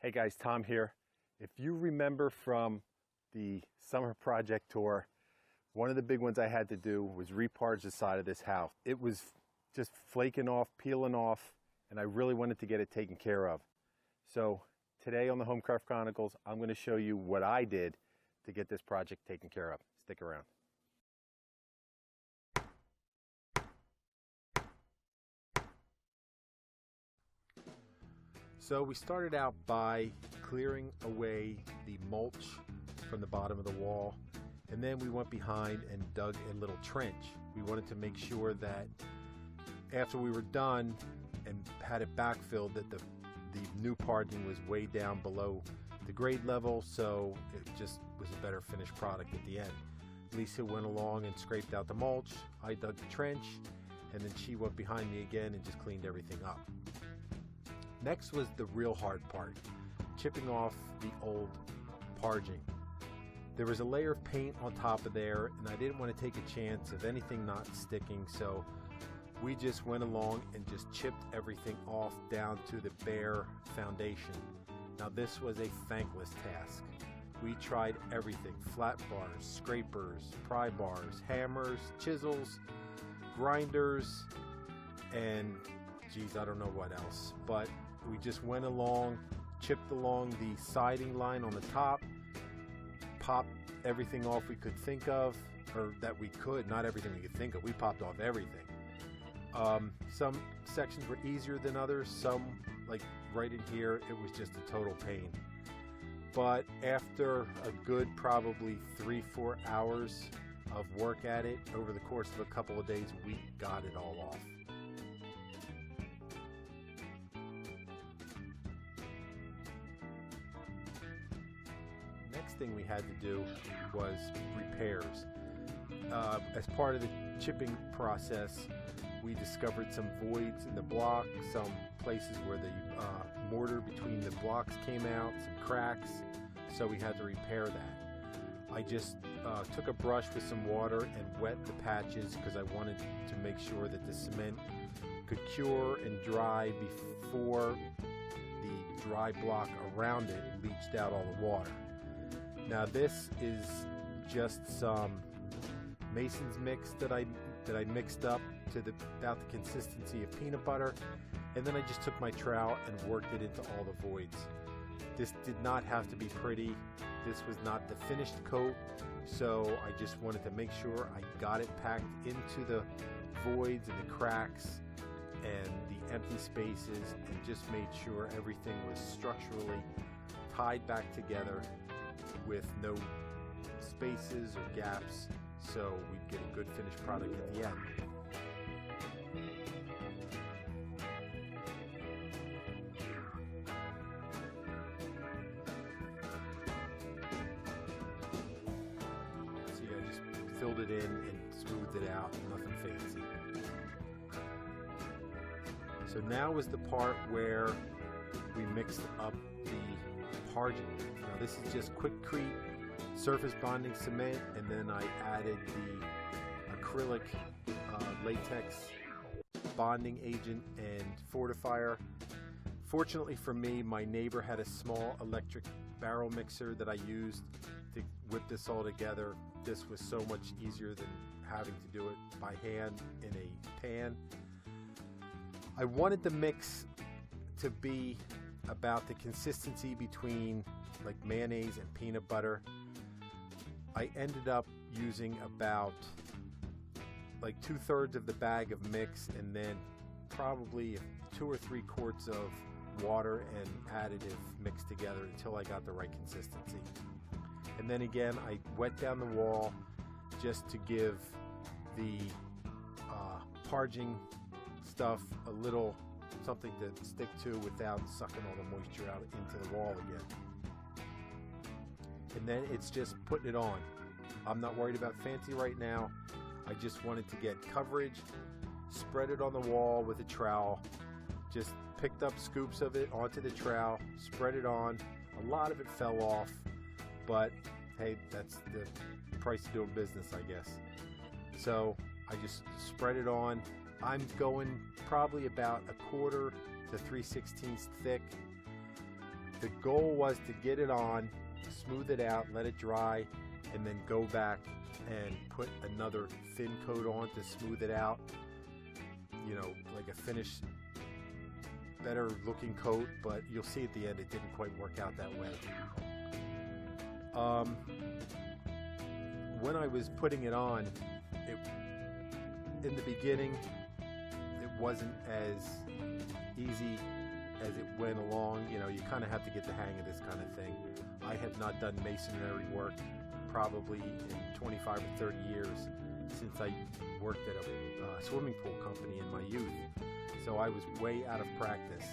Hey guys, Tom here. If you remember from the summer project tour, one of the big ones I had to do was reparge the side of this house. It was just flaking off, peeling off, and I really wanted to get it taken care of. So today on the Homecraft Chronicles, I'm going to show you what I did to get this project taken care of. Stick around. So we started out by clearing away the mulch from the bottom of the wall, and then we went behind and dug a little trench. We wanted to make sure that after we were done and had it backfilled, that the new parging was way down below the grade level, so it just was a better finished product at the end. Lisa went along and scraped out the mulch, I dug the trench, and then she went behind me again and just cleaned everything up. Next was the real hard part, chipping off the old parging. There was a layer of paint on top of there, and I didn't want to take a chance of anything not sticking, so we just went along and just chipped everything off down to the bare foundation. Now this was a thankless task. We tried everything: flat bars, scrapers, pry bars, hammers, chisels, grinders, and geez, I don't know what else. But we just went along, chipped along the siding line on the top, popped everything off we could think of, or that we could, not everything we could think of. We popped off everything. Some sections were easier than others. Some, like right in here, it was just a total pain. But after a good probably 3-4 hours of work at it over the course of a couple of days, we got it all off. Next thing we had to do was repairs. As part of the chipping process, we discovered some voids in the block, some places where the mortar between the blocks came out, some cracks, so we had to repair that. I just took a brush with some water and wet the patches because I wanted to make sure that the cement could cure and dry before the dry block around it leached out all the water. Now this is just some Mason's mix that I mixed up to about the consistency of peanut butter, and then I just took my trowel and worked it into all the voids. This did not have to be pretty. This was not the finished coat, so I just wanted to make sure I got it packed into the voids and the cracks and the empty spaces, and just made sure everything was structurally tied back together with no spaces or gaps, so we'd get a good finished product at the end. See, I just filled it in and smoothed it out, nothing fancy. So now is the part where we mixed up the parging. Now this is just Quickcrete surface bonding cement, and then I added the acrylic latex bonding agent and fortifier. Fortunately for me, my neighbor had a small electric barrel mixer that I used to whip this all together. This was so much easier than having to do it by hand in a pan. I wanted the mix to be about the consistency between like mayonnaise and peanut butter. I ended up using about like 2/3 of the bag of mix, and then probably 2 or 3 quarts of water and additive mixed together until I got the right consistency. And then again, I wet down the wall just to give the parging stuff a little something to stick to without sucking all the moisture out into the wall again. And then it's just putting it on. I'm not worried about fancy right now. I just wanted to get coverage, spread it on the wall with a trowel, just picked up scoops of it onto the trowel, spread it on. A lot of it fell off, but hey, that's the price of doing business, I guess. So I just spread it on. I'm going probably about 1/4 to 3/16 thick. The goal was to get it on, smooth it out, let it dry, and then go back and put another thin coat on to smooth it out. You know, like a finished, better looking coat, but you'll see at the end it didn't quite work out that way. When I was putting it on, in the beginning, it wasn't as easy as it went along. You know, you kind of have to get the hang of this kind of thing. I have not done masonry work probably in 25 or 30 years since I worked at a swimming pool company in my youth. So I was way out of practice.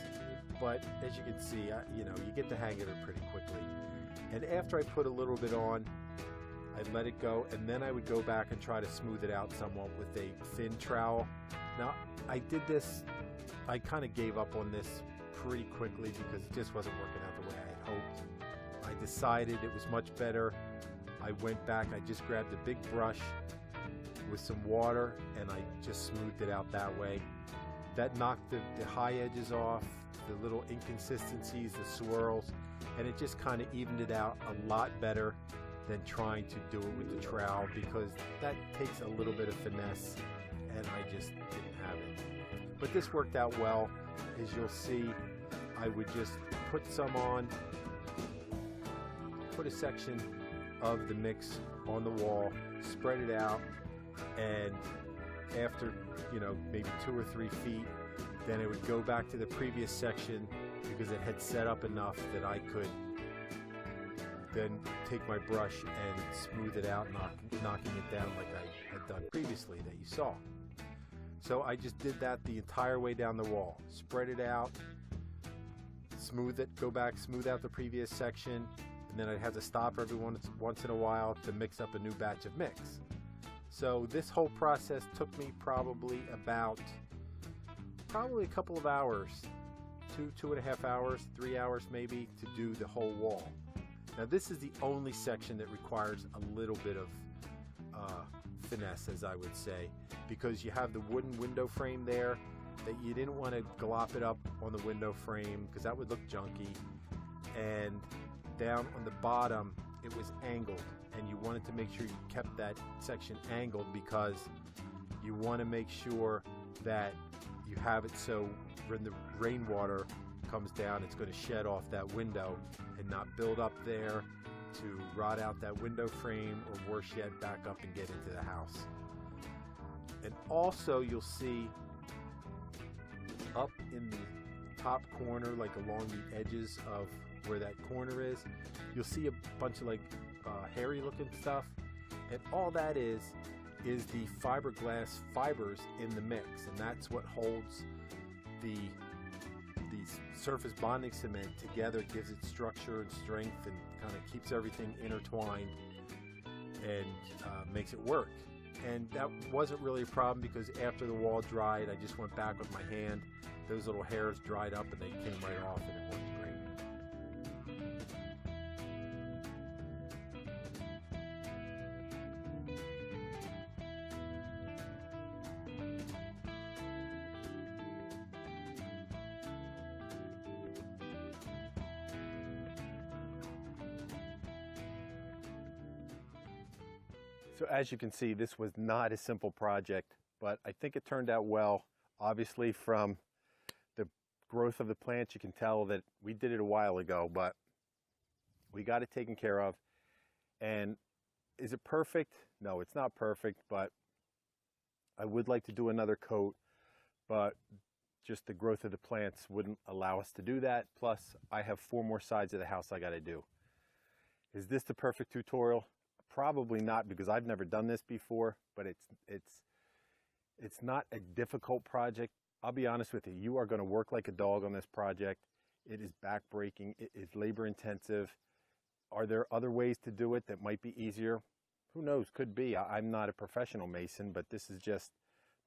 But as you can see, you know, you get the hang of it pretty quickly. And after I put a little bit on, I'd let it go, and then I would go back and try to smooth it out somewhat with a thin trowel. Now, I did this, I kind of gave up on this pretty quickly because it just wasn't working out the way I had hoped. I decided it was much better. I went back, I just grabbed a big brush with some water, and I just smoothed it out that way. That knocked the high edges off, the little inconsistencies, the swirls, and it just kind of evened it out a lot better than trying to do it with the trowel, because that takes a little bit of finesse, and I just didn't have it. But this worked out well. As you'll see, I would just put some on, put a section of the mix on the wall, spread it out, and after, you know, maybe 2 or 3 feet, then it would go back to the previous section because it had set up enough that I could then take my brush and smooth it out, knocking it down like I had done previously that you saw. So I just did that the entire way down the wall. Spread it out, smooth it, go back, smooth out the previous section, and then I'd have to stop every once in a while to mix up a new batch of mix. So this whole process took me probably a couple of hours, 2.5 hours, 3 hours maybe, to do the whole wall. Now this is the only section that requires a little bit of finesse, as I would say, because you have the wooden window frame there that you didn't want to glop it up on the window frame because that would look junky, and down on the bottom it was angled, and you wanted to make sure you kept that section angled because you want to make sure that you have it so when the rainwater comes down, it's going to shed off that window and not build up there to rot out that window frame, or worse yet, back up and get into the house. And also you'll see up in the top corner, like along the edges of where that corner is, you'll see a bunch of like hairy looking stuff, and all that is the fiberglass fibers in the mix, and that's what holds the surface bonding cement together, gives it structure and strength, and kind of keeps everything intertwined and makes it work. And that wasn't really a problem because after the wall dried, I just went back with my hand. Those little hairs dried up and they came right off, and it worked great. So as you can see, this was not a simple project, but I think it turned out well. Obviously, from the growth of the plants, you can tell that we did it a while ago, but we got it taken care of. And is it perfect? No, it's not perfect, but I would like to do another coat, but just the growth of the plants wouldn't allow us to do that. Plus, I have 4 more sides of the house I got to do. Is this the perfect tutorial? Probably not, because I've never done this before, but it's not a difficult project. I'll be honest with you, you are going to work like a dog on this project. It is backbreaking, it is labor intensive. Are there other ways to do it that might be easier? Who knows, could be. I'm not a professional mason, but this is just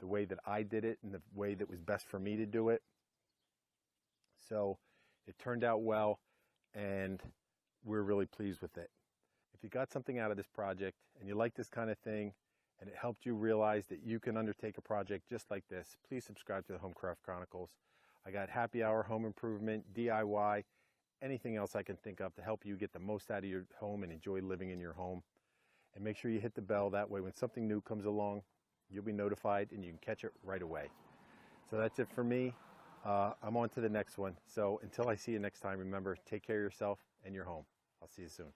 the way that I did it and the way that was best for me to do it. So it turned out well, and we're really pleased with it. If you got something out of this project and you like this kind of thing and it helped you realize that you can undertake a project just like this, please subscribe to the Homecraft Chronicles. I got happy hour, home improvement, DIY, anything else I can think of to help you get the most out of your home and enjoy living in your home. And make sure you hit the bell. That way when something new comes along, you'll be notified and you can catch it right away. So that's it for me. I'm on to the next one. So until I see you next time, remember, take care of yourself and your home. I'll see you soon.